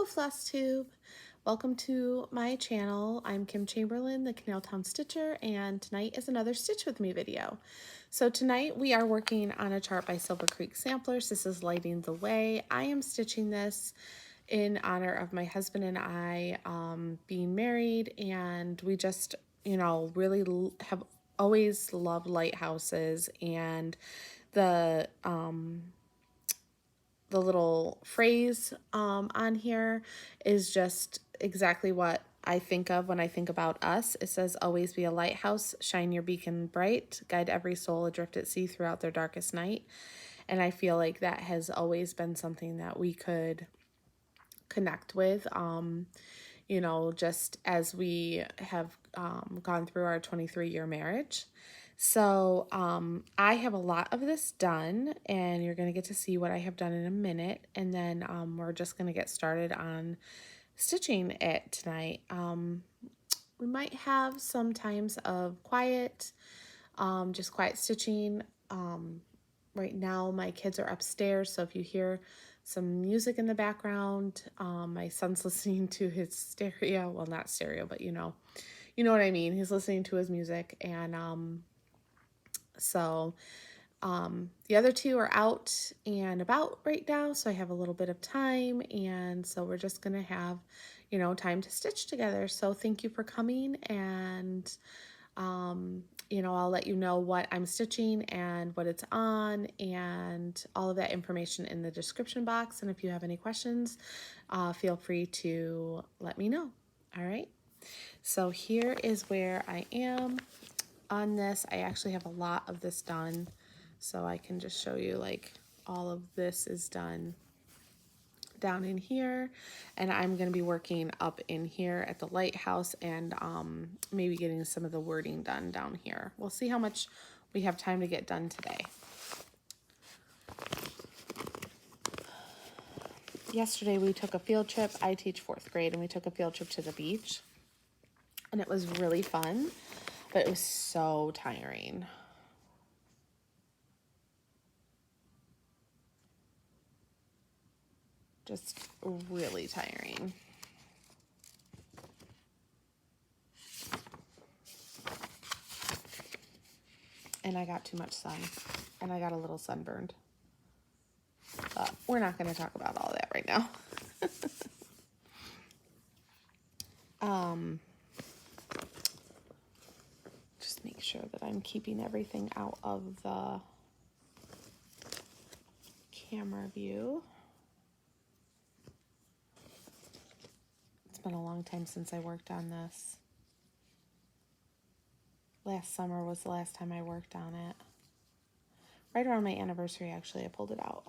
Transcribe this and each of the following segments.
Flosstube. Welcome to my channel. I'm Kim Chamberlain, the Canal Town Stitcher, and tonight is another Stitch With Me video. So tonight we are working on a chart by Silver Creek Samplers. This is Lighting the Way. I am stitching this in honor of my husband and I being married, and we just, really have always loved lighthouses, and the little phrase on here is just exactly what I think of when I think about us. It says, always be a lighthouse, shine your beacon bright, guide every soul adrift at sea throughout their darkest night. And I feel like that has always been something that we could connect with, just as we have gone through our 23-year marriage. So I have a lot of this done, and you're going to get to see what I have done in a minute, and then we're just going to get started on stitching it tonight. We might have some times of quiet, just quiet stitching. Right now my kids are upstairs, so if you hear some music in the background, my son's listening to his stereo, well, not stereo, but you know what I mean. He's listening to his music, and the other two are out and about right now, so I have a little bit of time, and so we're just gonna have, time to stitch together. So thank you for coming, and I'll let you know what I'm stitching and what it's on, and all of that information in the description box. And if you have any questions, feel free to let me know. All right, so here is where I am on this. I actually have a lot of this done, so I can just show you, like, all of this is done down in here, and I'm going to be working up in here at the lighthouse, and maybe getting some of the wording done down here. We'll see how much we have time to get done today. Yesterday we took a field trip. I teach 4th grade, and we took a field trip to the beach, and it was really fun, but it was so tiring. Just really tiring. And I got too much sun, and I got a little sunburned. But we're not going to talk about all that right now. Just make sure that I'm keeping everything out of the camera view. It's been a long time since I worked on this. Last summer was the last time I worked on it. Right around my anniversary, actually, I pulled it out.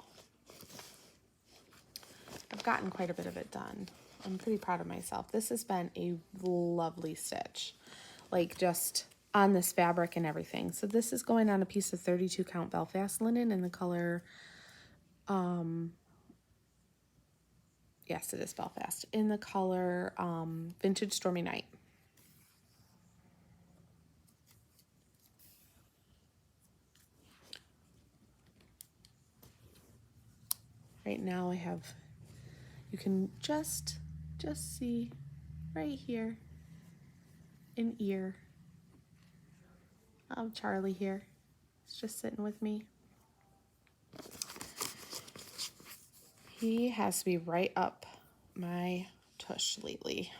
I've gotten quite a bit of it done. I'm pretty proud of myself. This has been a lovely stitch, like just on this fabric and everything. So this is going on a piece of 32 count Belfast linen in the color, yes, it is Belfast, in the color Vintage Stormy Night. Right now I have, you can just see right here an ear of Charlie here. He's just sitting with me. He has to be right up my tush lately.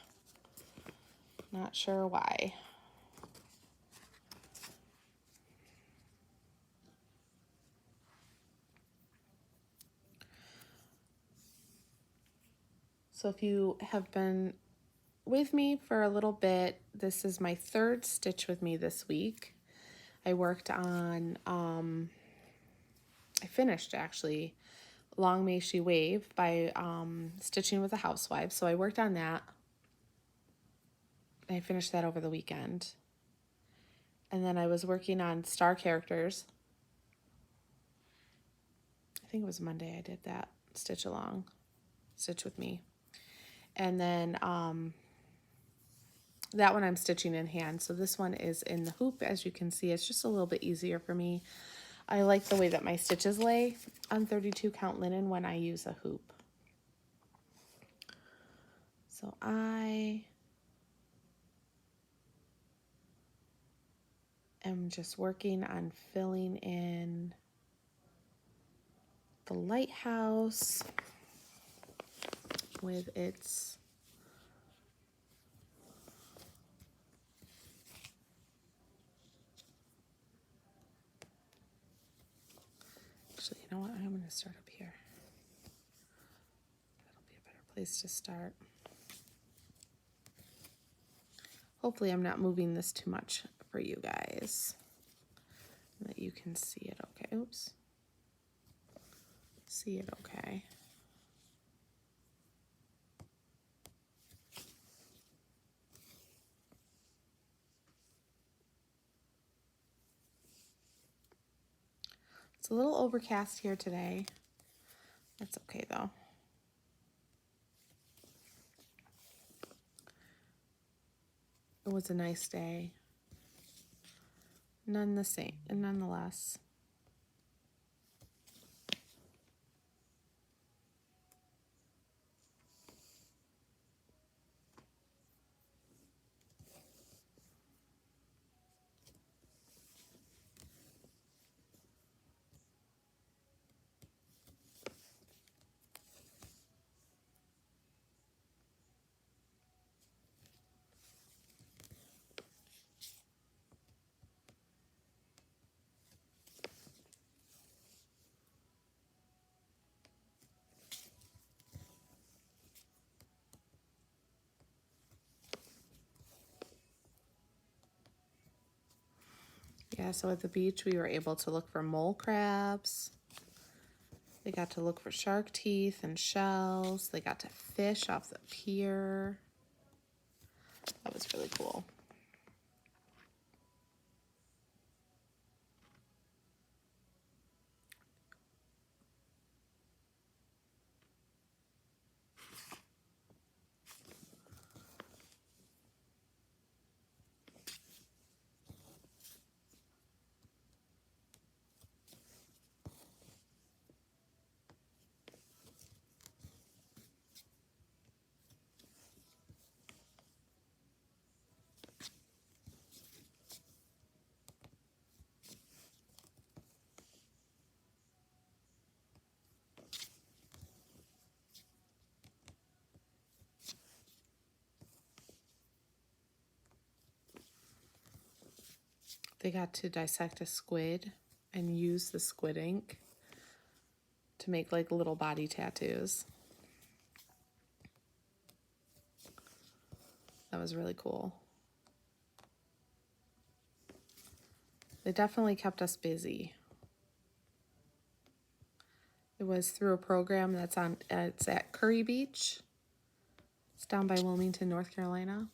Not sure why. So if you have been with me for a little bit, this is my 3rd stitch with me this week. I worked on, I finished actually, Long May She Wave by Stitching with a Housewife. So I worked on that. I finished that over the weekend. And then I was working on Star Characters. I think it was Monday I did that, Stitch with Me. And then that one I'm stitching in hand. So this one is in the hoop. As you can see, it's just a little bit easier for me. I like the way that my stitches lay on 32 count linen when I use a hoop. So I am just working on filling in the lighthouse with its actually, you know what? I'm going to start up here. That'll be a better place to start. Hopefully I'm not moving this too much for you guys, that you can see it okay. Oops. See it okay. It's a little overcast here today. That's okay though. It was a nice day. Nonetheless. Yeah, so at the beach we were able to look for mole crabs. They got to look for shark teeth and shells. They got to fish off the pier. That was really cool. They got to dissect a squid and use the squid ink to make like little body tattoos. That was really cool. They definitely kept us busy. It was through a program it's at Curry Beach. It's down by Wilmington, North Carolina.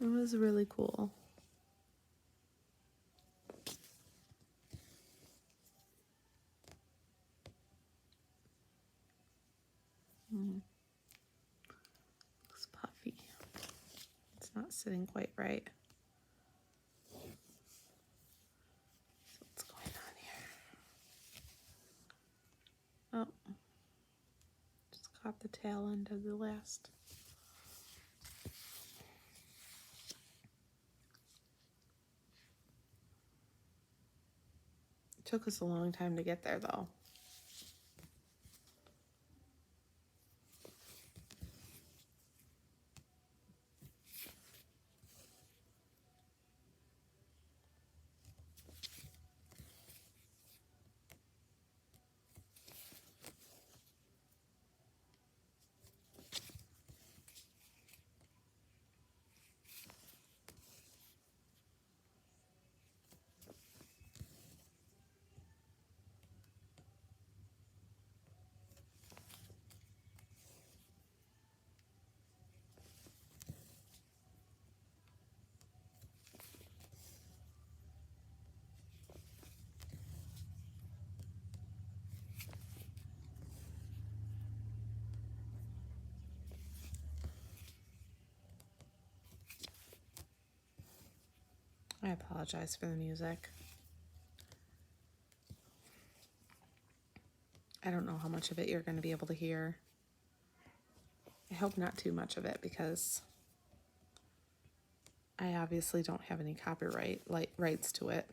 It was really cool. Looks puffy. It's not sitting quite right. So what's going on here? Oh, just caught the tail end of the last. It took us a long time to get there though. I apologize for the music. I don't know how much of it you're going to be able to hear. I hope not too much of it because I obviously don't have any copyright rights to it.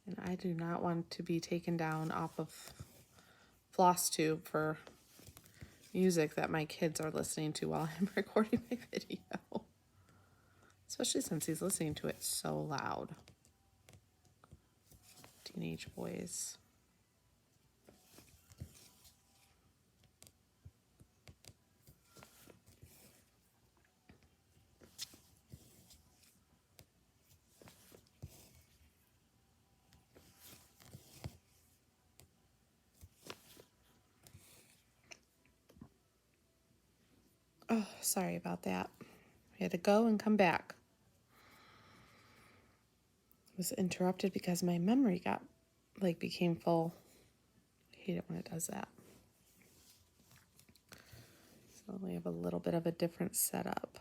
And I do not want to be taken down off of Flosstube for music that my kids are listening to while I'm recording my video. Especially since he's listening to it so loud. Teenage boys. Oh, sorry about that. We had to go and come back. I was interrupted because my memory became full. I hate it when it does that. So we have a little bit of a different setup.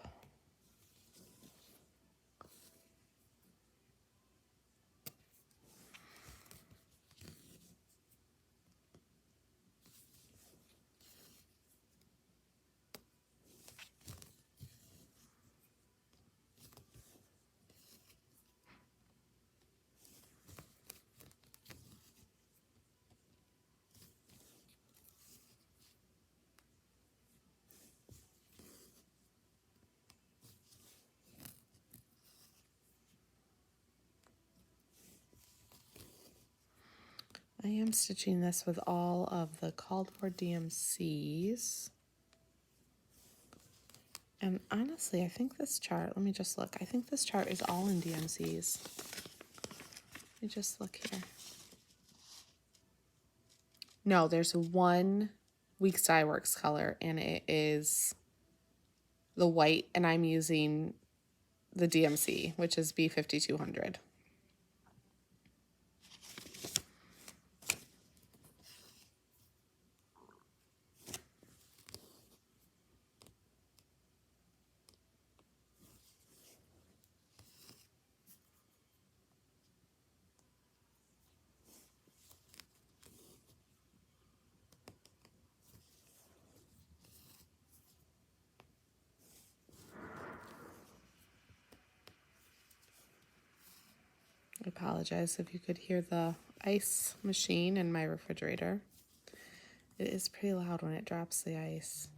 I am stitching this with all of the called for DMCs. And honestly, I think this chart, let me just look. I think this chart is all in DMCs. Let me just look here. No, there's one Weeks Dye Works color, and it is the white, and I'm using the DMC, which is B5200. I apologize if you could hear the ice machine in my refrigerator. It is pretty loud when it drops the ice.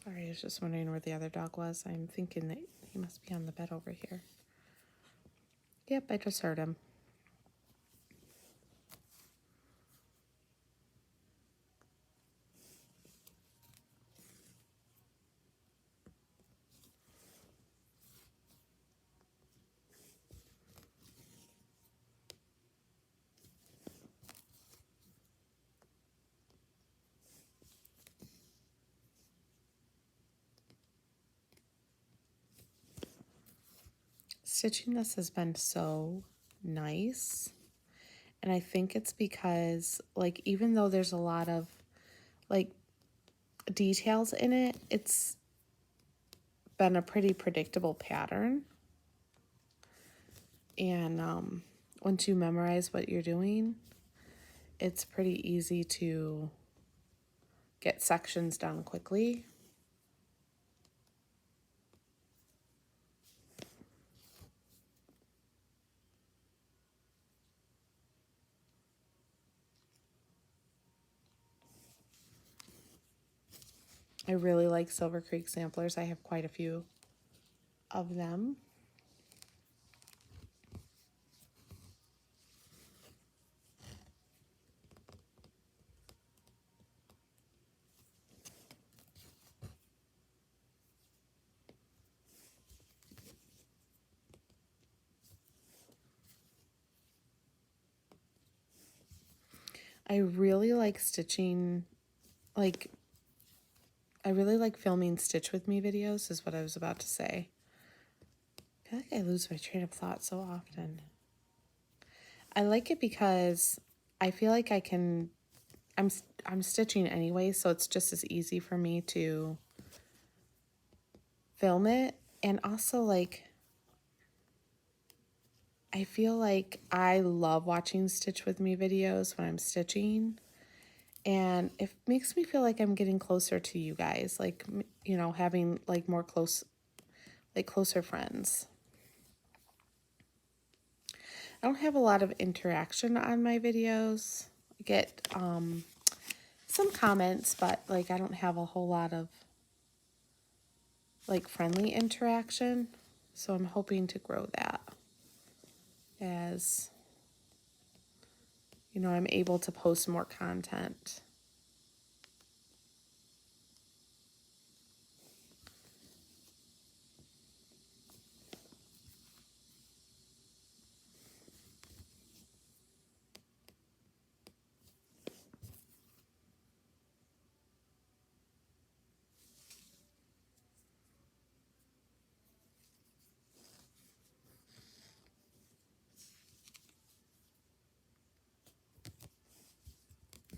Sorry, I was just wondering where the other dog was. I'm thinking that he must be on the bed over here. Yep, I just heard him. Stitching this has been so nice. And I think it's because, like, even though there's a lot of, like, details in it, it's been a pretty predictable pattern. And once you memorize what you're doing, it's pretty easy to get sections done quickly. I really like Silver Creek samplers. I have quite a few of them. I really like stitching, like, I really like filming Stitch With Me videos, is what I was about to say. I feel like I lose my train of thought so often. I like it because I feel like I'm stitching anyway, so it's just as easy for me to film it. And also, like, I feel like I love watching Stitch With Me videos when I'm stitching. And it makes me feel like I'm getting closer to you guys, like, you know, having like more closer friends. I don't have a lot of interaction on my videos. I get some comments, but like I don't have a whole lot of like friendly interaction. So I'm hoping to grow that as, you know, I'm able to post more content.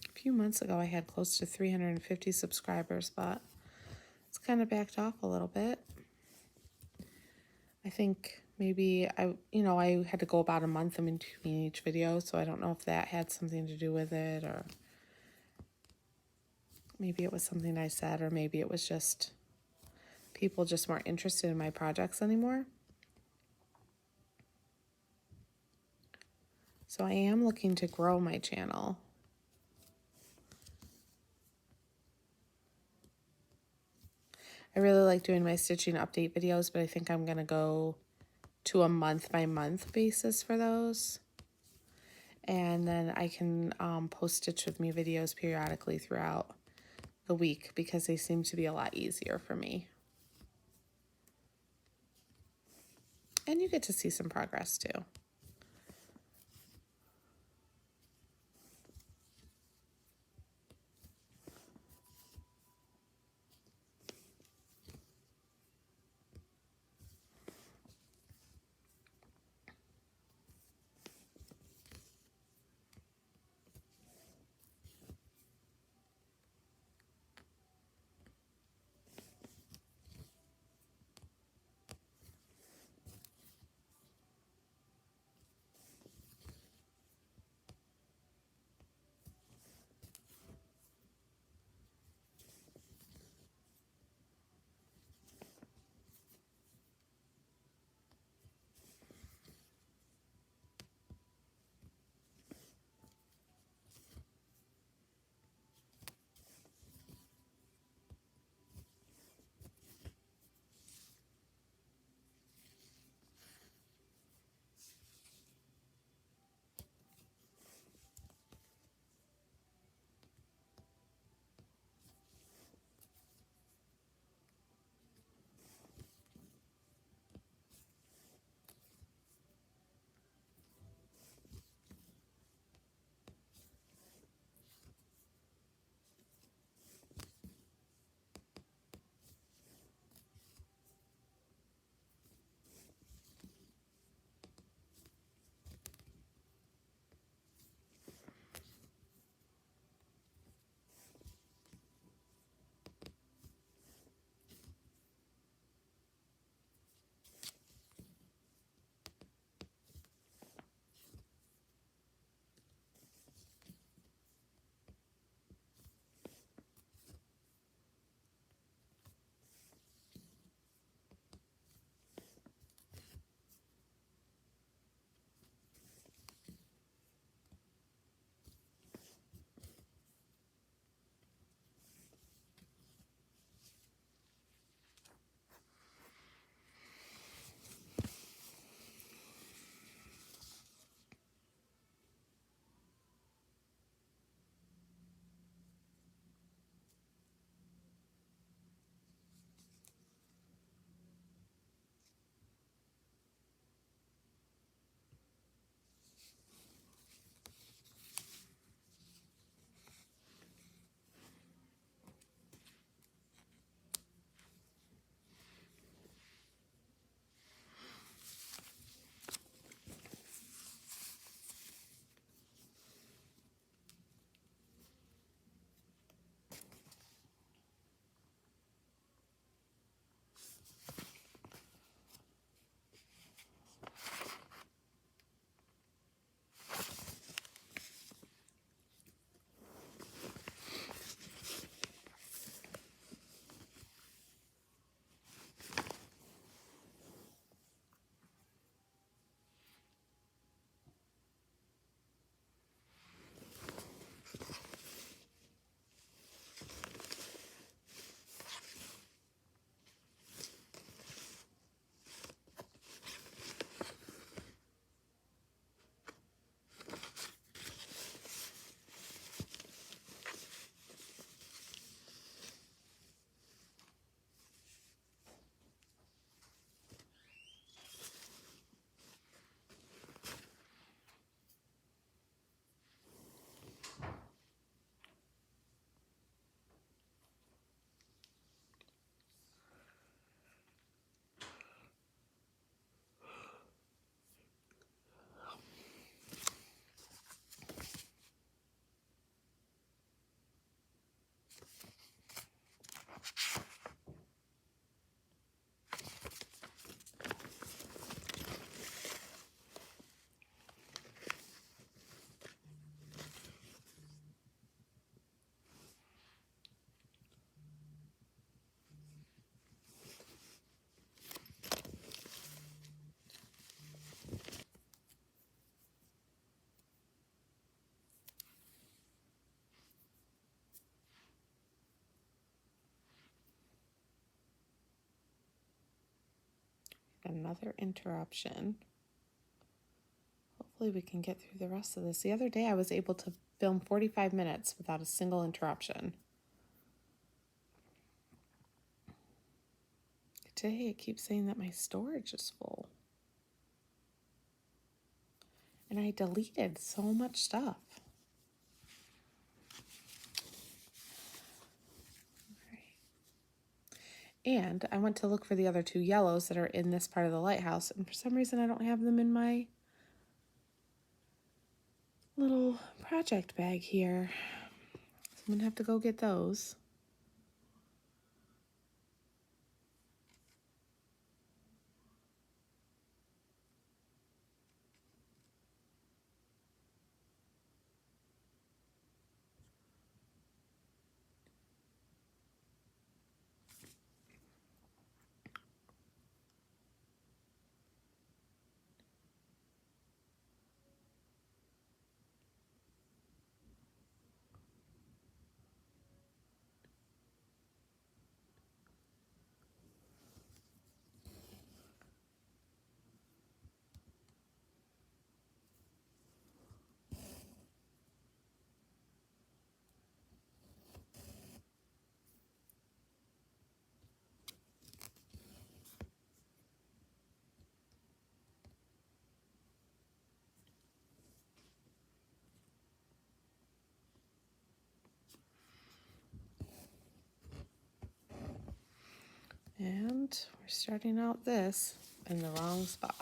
A few months ago, I had close to 350 subscribers, but it's kind of backed off a little bit. I think maybe I had to go about a month in between each video, so I don't know if that had something to do with it, or maybe it was something I said, or maybe it was just people just weren't interested in my projects anymore. So I am looking to grow my channel. I really like doing my stitching update videos, but I think I'm going to go to a month-by-month basis for those. And then I can post Stitch With Me videos periodically throughout the week because they seem to be a lot easier for me. And you get to see some progress too. Another interruption. Hopefully we can get through the rest of this. The other day I was able to film 45 minutes without a single interruption. Today it keeps saying that my storage is full. And I deleted so much stuff. And I went to look for the other two yellows that are in this part of the lighthouse, and for some reason I don't have them in my little project bag here. So I'm gonna have to go get those. And we're starting out this in the wrong spot.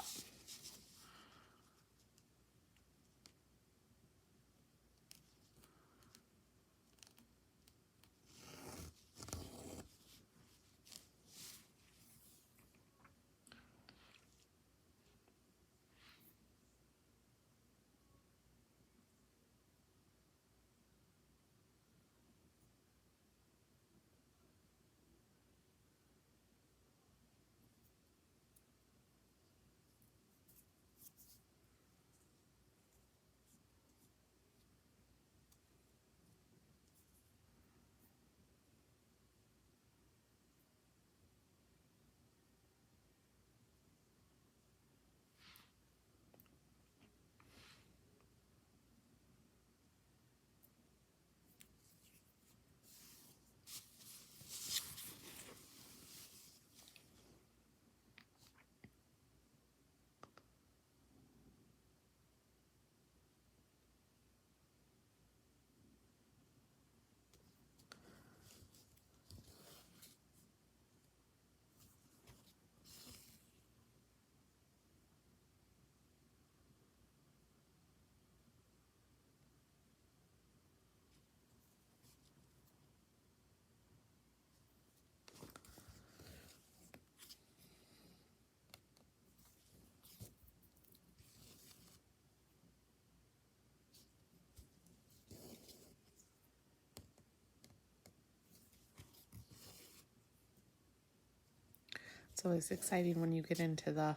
It's always exciting when you get into the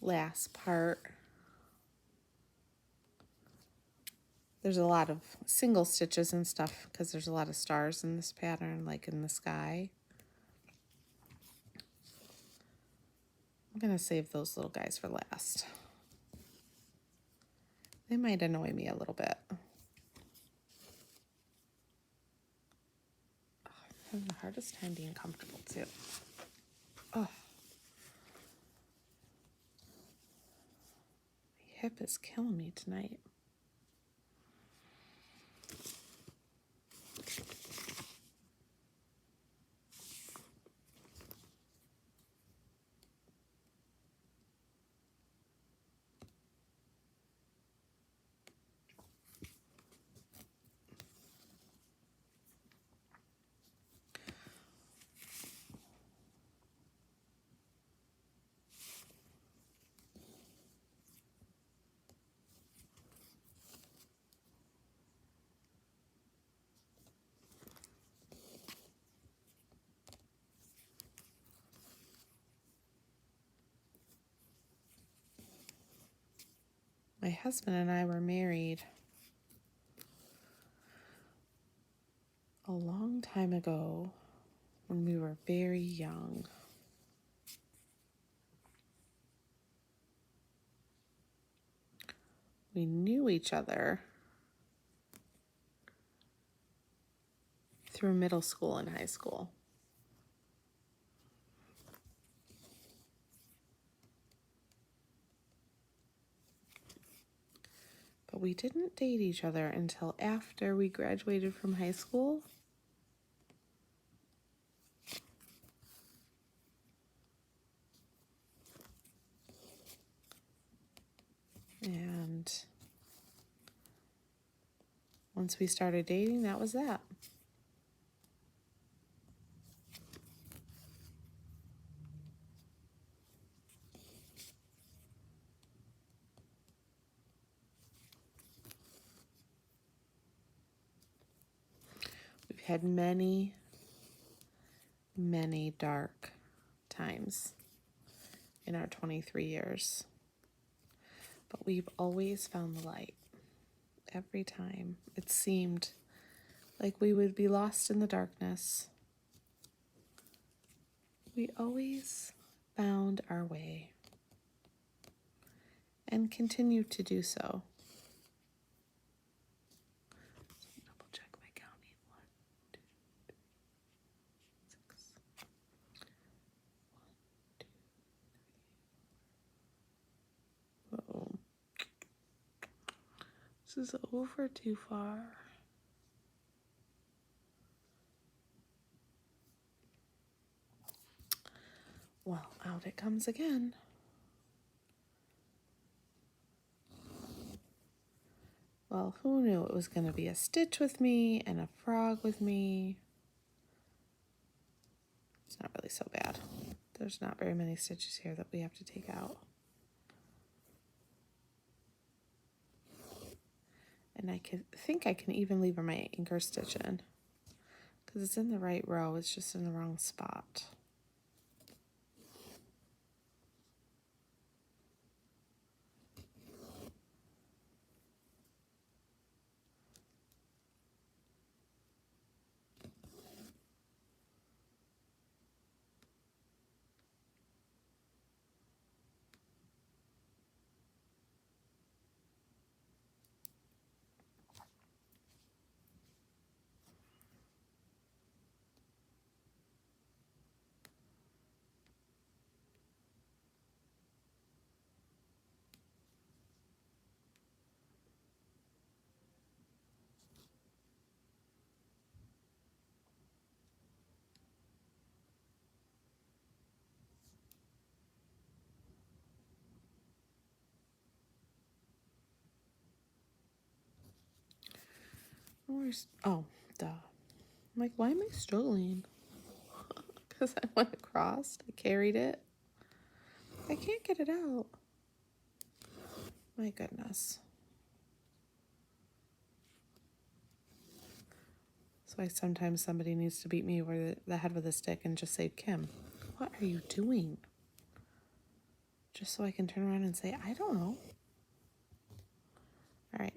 last part. There's a lot of single stitches and stuff because there's a lot of stars in this pattern, like in the sky. I'm going to save those little guys for last. They might annoy me a little bit. Oh, I'm having the hardest time being comfortable too. Oh. My hip is killing me tonight. My husband and I were married a long time ago when we were very young. we knew each other through middle school and high school. But we didn't date each other until after we graduated from high school. And once we started dating, that was that. We've had many, many dark times in our 23 years. But we've always found the light. Every time it seemed like we would be lost in the darkness, we always found our way and continue to do so. Double check my counting. 1, 2, 3, 6. 1, 2, 3. Uh-oh. This is over too far. Well, out it comes again. Well, who knew it was going to be a stitch with me and a frog with me? It's not really so bad. There's not very many stitches here that we have to take out. And I think I can even leave my anchor stitch in because it's in the right row. It's just in the wrong spot. Oh, duh. I'm like, why am I struggling? Because I went across. I carried it. I can't get it out. My goodness. That's why sometimes somebody needs to beat me over the head with a stick and just say, Kim, what are you doing? Just so I can turn around and say, I don't know. All right.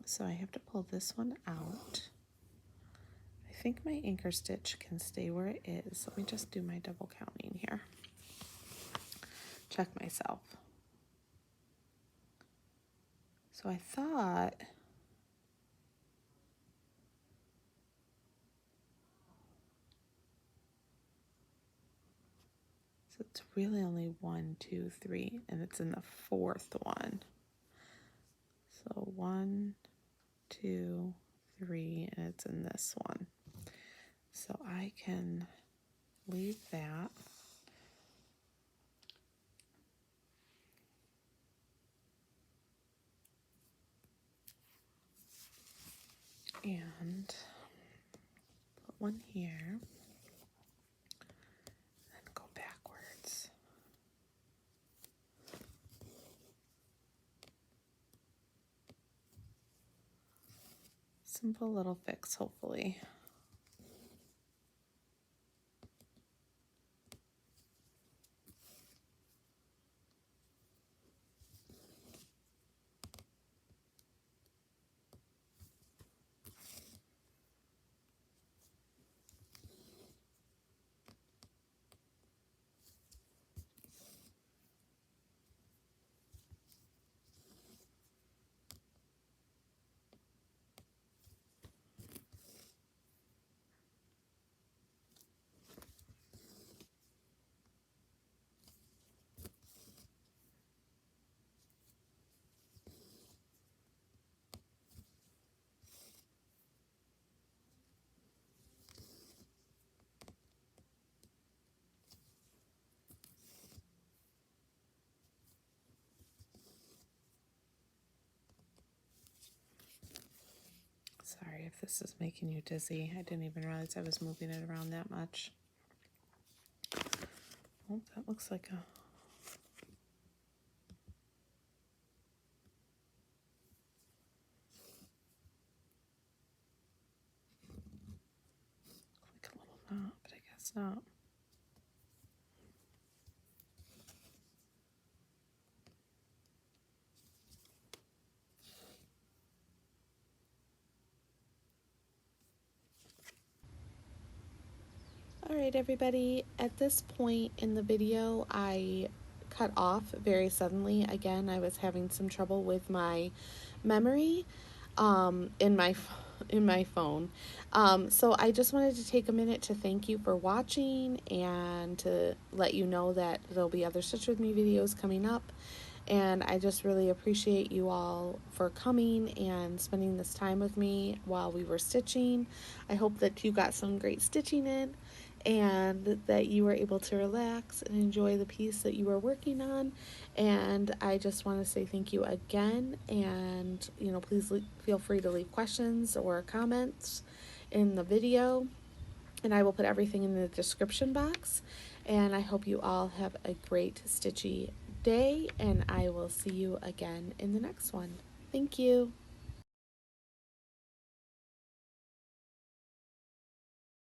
So I have to pull this one out. I think my anchor stitch can stay where it is. Let me just do my double counting here. Check myself. So I thought so it's really only 1, 2, 3, and it's in the fourth one. So 1, 2, 3, and it's in this one. So I can leave that. And put one here. And go backwards. Simple little fix, hopefully. if this is making you dizzy. I didn't even realize I was moving it around that much. Oh, that looks like a... like a little knot, but I guess not. All right, everybody, at this point in the video, I cut off very suddenly. Again, I was having some trouble with my memory in my phone. So I just wanted to take a minute to thank you for watching and to let you know that there'll be other Stitch With Me videos coming up. And I just really appreciate you all for coming and spending this time with me while we were stitching. I hope that you got some great stitching in and that you were able to relax and enjoy the piece that you were working on. And I just want to say thank you again. And, please feel free to leave questions or comments in the video. And I will put everything in the description box. And I hope you all have a great stitchy day, and I will see you again in the next one. Thank you.